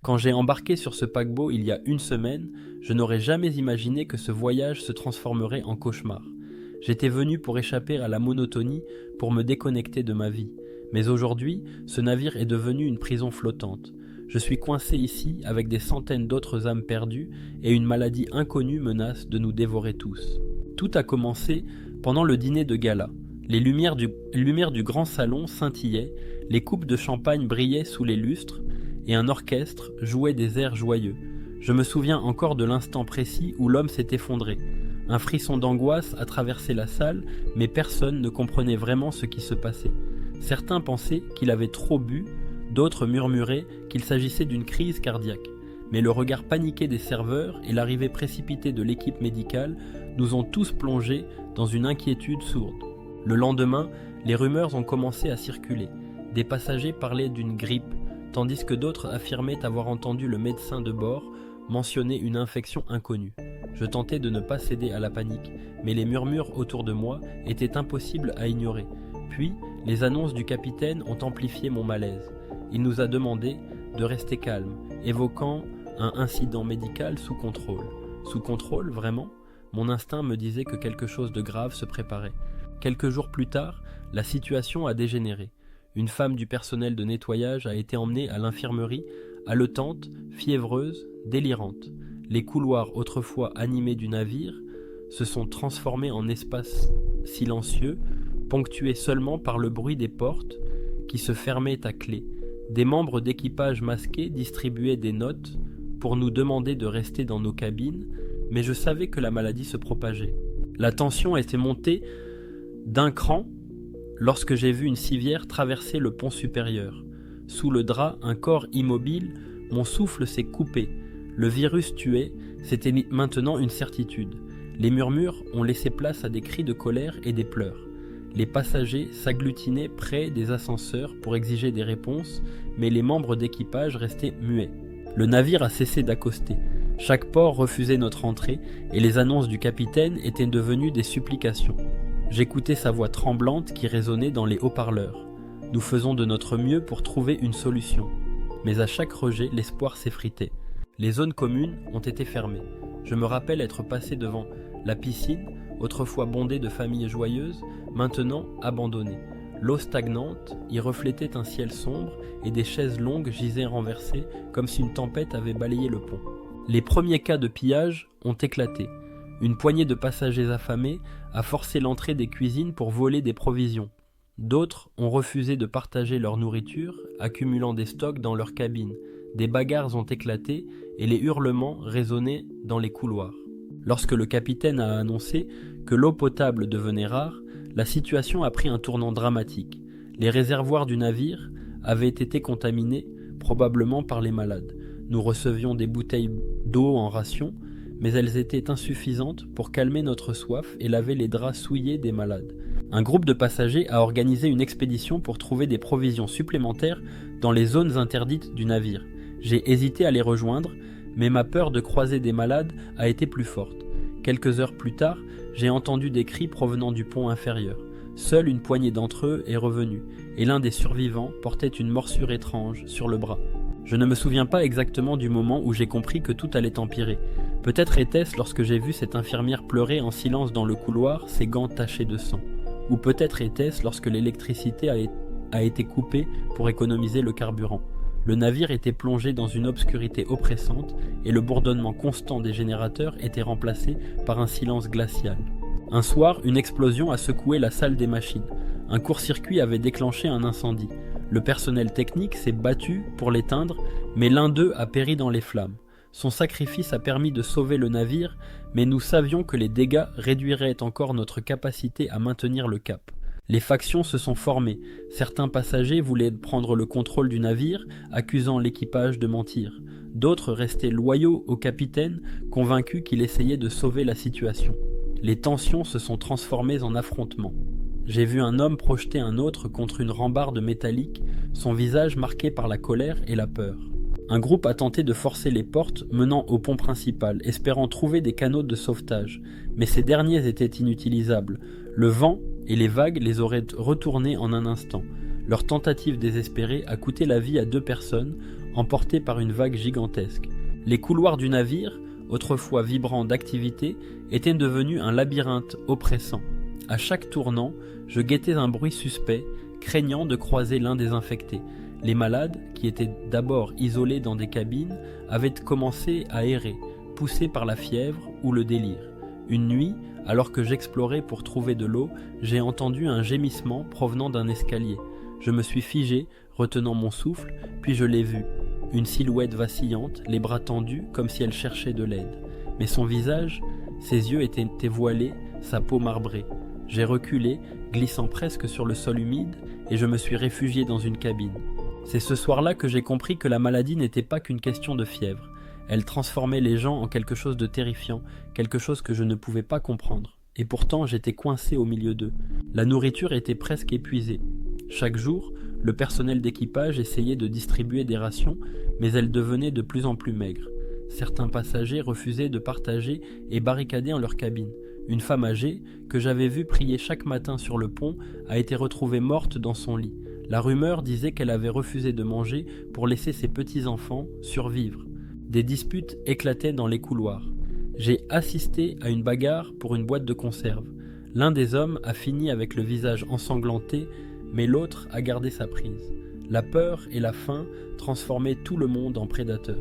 Quand j'ai embarqué sur ce paquebot il y a une semaine, je n'aurais jamais imaginé que ce voyage se transformerait en cauchemar. J'étais venu pour échapper à la monotonie, pour me déconnecter de ma vie. Mais aujourd'hui, ce navire est devenu une prison flottante. Je suis coincé ici avec des centaines d'autres âmes perdues et une maladie inconnue menace de nous dévorer tous. Tout a commencé pendant le dîner de gala. Les lumières du grand salon scintillaient, les coupes de champagne brillaient sous les lustres et un orchestre jouait des airs joyeux. Je me souviens encore de l'instant précis où l'homme s'est effondré. Un frisson d'angoisse a traversé la salle, mais personne ne comprenait vraiment ce qui se passait. Certains pensaient qu'il avait trop bu, d'autres murmuraient qu'il s'agissait d'une crise cardiaque. Mais le regard paniqué des serveurs et l'arrivée précipitée de l'équipe médicale nous ont tous plongés dans une inquiétude sourde. Le lendemain, les rumeurs ont commencé à circuler. Des passagers parlaient d'une grippe, tandis que d'autres affirmaient avoir entendu le médecin de bord mentionner une infection inconnue. Je tentais de ne pas céder à la panique, mais les murmures autour de moi étaient impossibles à ignorer. Puis, les annonces du capitaine ont amplifié mon malaise. Il nous a demandé de rester calme, évoquant un incident médical sous contrôle. Sous contrôle, vraiment ? Mon instinct me disait que quelque chose de grave se préparait. Quelques jours plus tard, la situation a dégénéré. Une femme du personnel de nettoyage a été emmenée à l'infirmerie, haletante, fiévreuse, délirante. Les couloirs autrefois animés du navire se sont transformés en espaces silencieux, ponctués seulement par le bruit des portes qui se fermaient à clé. Des membres d'équipage masqués distribuaient des notes pour nous demander de rester dans nos cabines, mais je savais que la maladie se propageait. La tension était montée d'un cran lorsque j'ai vu une civière traverser le pont supérieur. Sous le drap, un corps immobile, mon souffle s'est coupé. Le virus tué, c'était maintenant une certitude. Les murmures ont laissé place à des cris de colère et des pleurs. Les passagers s'agglutinaient près des ascenseurs pour exiger des réponses, mais les membres d'équipage restaient muets. Le navire a cessé d'accoster. Chaque port refusait notre entrée et les annonces du capitaine étaient devenues des supplications. J'écoutais sa voix tremblante qui résonnait dans les haut-parleurs. Nous faisons de notre mieux pour trouver une solution. Mais à chaque rejet, l'espoir s'effritait. Les zones communes ont été fermées. Je me rappelle être passé devant la piscine, autrefois bondée de familles joyeuses, maintenant abandonnée. L'eau stagnante y reflétait un ciel sombre et des chaises longues gisaient renversées comme si une tempête avait balayé le pont. Les premiers cas de pillage ont éclaté. Une poignée de passagers affamés a forcé l'entrée des cuisines pour voler des provisions. D'autres ont refusé de partager leur nourriture, accumulant des stocks dans leurs cabines. Des bagarres ont éclaté et les hurlements résonnaient dans les couloirs. Lorsque le capitaine a annoncé que l'eau potable devenait rare, la situation a pris un tournant dramatique. Les réservoirs du navire avaient été contaminés, probablement par les malades. Nous recevions des bouteilles d'eau en ration, mais elles étaient insuffisantes pour calmer notre soif et laver les draps souillés des malades. Un groupe de passagers a organisé une expédition pour trouver des provisions supplémentaires dans les zones interdites du navire. J'ai hésité à les rejoindre, mais ma peur de croiser des malades a été plus forte. Quelques heures plus tard, j'ai entendu des cris provenant du pont inférieur. Seule une poignée d'entre eux est revenue, et l'un des survivants portait une morsure étrange sur le bras. Je ne me souviens pas exactement du moment où j'ai compris que tout allait empirer. Peut-être était-ce lorsque j'ai vu cette infirmière pleurer en silence dans le couloir, ses gants tachés de sang. Ou peut-être était-ce lorsque l'électricité a été coupée pour économiser le carburant. Le navire était plongé dans une obscurité oppressante et le bourdonnement constant des générateurs était remplacé par un silence glacial. Un soir, une explosion a secoué la salle des machines. Un court-circuit avait déclenché un incendie. Le personnel technique s'est battu pour l'éteindre, mais l'un d'eux a péri dans les flammes. Son sacrifice a permis de sauver le navire, mais nous savions que les dégâts réduiraient encore notre capacité à maintenir le cap. Les factions se sont formées. Certains passagers voulaient prendre le contrôle du navire, accusant l'équipage de mentir. D'autres restaient loyaux au capitaine, convaincus qu'il essayait de sauver la situation. Les tensions se sont transformées en affrontements. J'ai vu un homme projeter un autre contre une rambarde métallique, son visage marqué par la colère et la peur. Un groupe a tenté de forcer les portes menant au pont principal, espérant trouver des canaux de sauvetage, mais ces derniers étaient inutilisables. Le vent et les vagues les auraient retournés en un instant. Leur tentative désespérée a coûté la vie à 2 personnes, emporté par une vague gigantesque. Les couloirs du navire, autrefois vibrants d'activité, étaient devenus un labyrinthe oppressant. À chaque tournant, je guettais un bruit suspect, craignant de croiser l'un des infectés. Les malades, qui étaient d'abord isolés dans des cabines, avaient commencé à errer, poussés par la fièvre ou le délire. Une nuit, alors que j'explorais pour trouver de l'eau, j'ai entendu un gémissement provenant d'un escalier. Je me suis figé, retenant mon souffle, puis je l'ai vue. Une silhouette vacillante, les bras tendus comme si elle cherchait de l'aide. Mais son visage, ses yeux étaient voilés, sa peau marbrée. J'ai reculé, glissant presque sur le sol humide, et je me suis réfugié dans une cabine. C'est ce soir-là que j'ai compris que la maladie n'était pas qu'une question de fièvre. Elle transformait les gens en quelque chose de terrifiant, quelque chose que je ne pouvais pas comprendre. Et pourtant, j'étais coincé au milieu d'eux. La nourriture était presque épuisée. Chaque jour, le personnel d'équipage essayait de distribuer des rations, mais elles devenaient de plus en plus maigres. Certains passagers refusaient de partager et barricadaient en leur cabine. Une femme âgée, que j'avais vue prier chaque matin sur le pont, a été retrouvée morte dans son lit. La rumeur disait qu'elle avait refusé de manger pour laisser ses petits-enfants survivre. Des disputes éclataient dans les couloirs. J'ai assisté à une bagarre pour une boîte de conserve. L'un des hommes a fini avec le visage ensanglanté, mais l'autre a gardé sa prise. La peur et la faim transformaient tout le monde en prédateur.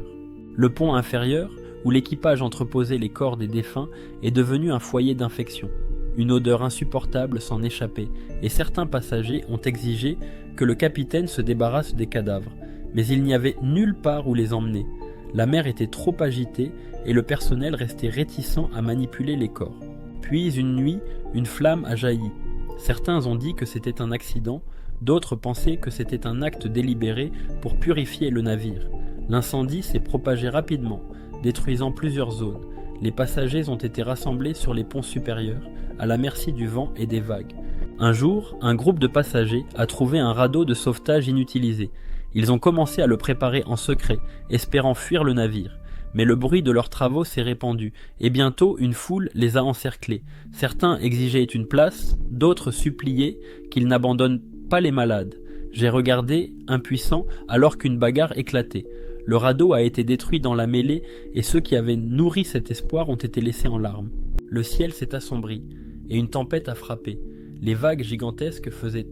Le pont inférieur, où l'équipage entreposait les corps des défunts, est devenu un foyer d'infection. Une odeur insupportable s'en échappait, et certains passagers ont exigé que le capitaine se débarrasse des cadavres. Mais il n'y avait nulle part où les emmener. La mer était trop agitée, et le personnel restait réticent à manipuler les corps. Puis une nuit, une flamme a jailli. Certains ont dit que c'était un accident, d'autres pensaient que c'était un acte délibéré pour purifier le navire. L'incendie s'est propagé rapidement, détruisant plusieurs zones. Les passagers ont été rassemblés sur les ponts supérieurs, à la merci du vent et des vagues. Un jour, un groupe de passagers a trouvé un radeau de sauvetage inutilisé. Ils ont commencé à le préparer en secret, espérant fuir le navire. Mais le bruit de leurs travaux s'est répandu, et bientôt une foule les a encerclés. Certains exigeaient une place, d'autres suppliaient qu'ils n'abandonnent pas les malades. J'ai regardé, impuissant, alors qu'une bagarre éclatait. Le radeau a été détruit dans la mêlée, et ceux qui avaient nourri cet espoir ont été laissés en larmes. Le ciel s'est assombri, et une tempête a frappé. Les vagues gigantesques faisaient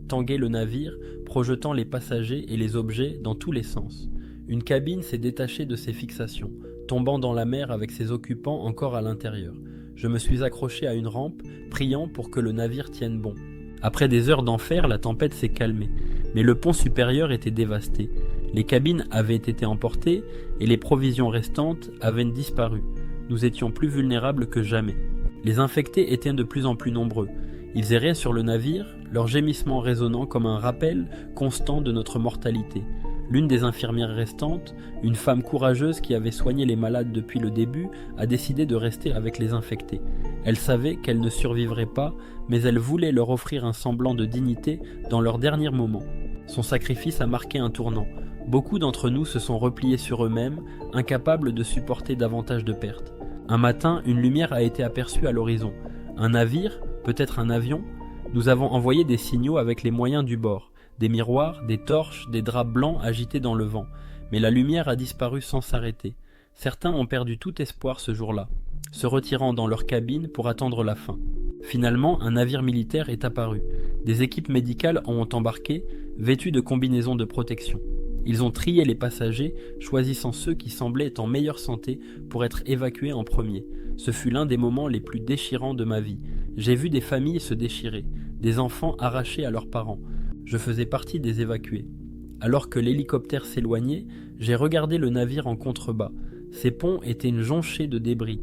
tanguer le navire, projetant les passagers et les objets dans tous les sens. Une cabine s'est détachée de ses fixations, tombant dans la mer avec ses occupants encore à l'intérieur. Je me suis accroché à une rampe, priant pour que le navire tienne bon. Après des heures d'enfer, la tempête s'est calmée, mais le pont supérieur était dévasté. Les cabines avaient été emportées et les provisions restantes avaient disparu. Nous étions plus vulnérables que jamais. Les infectés étaient de plus en plus nombreux. Ils erraient sur le navire, leurs gémissements résonnant comme un rappel constant de notre mortalité. L'une des infirmières restantes, une femme courageuse qui avait soigné les malades depuis le début, a décidé de rester avec les infectés. Elle savait qu'elle ne survivrait pas, mais elle voulait leur offrir un semblant de dignité dans leurs derniers moments. Son sacrifice a marqué un tournant. Beaucoup d'entre nous se sont repliés sur eux-mêmes, incapables de supporter davantage de pertes. Un matin, une lumière a été aperçue à l'horizon. Un navire, peut-être un avion. Nous avons envoyé des signaux avec les moyens du bord. Des miroirs, des torches, des draps blancs agités dans le vent. Mais la lumière a disparu sans s'arrêter. Certains ont perdu tout espoir ce jour-là, se retirant dans leur cabine pour attendre la fin. Finalement, un navire militaire est apparu. Des équipes médicales ont embarqué, vêtues de combinaisons de protection. Ils ont trié les passagers, choisissant ceux qui semblaient en meilleure santé pour être évacués en premier. Ce fut l'un des moments les plus déchirants de ma vie. J'ai vu des familles se déchirer, des enfants arrachés à leurs parents. Je faisais partie des évacués. Alors que l'hélicoptère s'éloignait, j'ai regardé le navire en contrebas. Ses ponts étaient une jonchée de débris,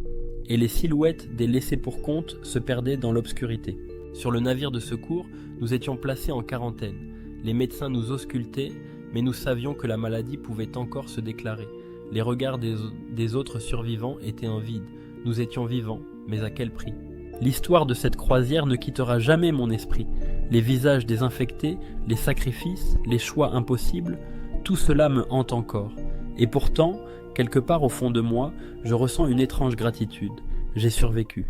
et les silhouettes des laissés-pour-compte se perdaient dans l'obscurité. Sur le navire de secours, nous étions placés en quarantaine. Les médecins nous auscultaient, mais nous savions que la maladie pouvait encore se déclarer. Les regards des autres survivants étaient en vide. Nous étions vivants, mais à quel prix ? L'histoire de cette croisière ne quittera jamais mon esprit. Les visages des infectés, les sacrifices, les choix impossibles, tout cela me hante encore. Et pourtant, quelque part au fond de moi, je ressens une étrange gratitude. J'ai survécu.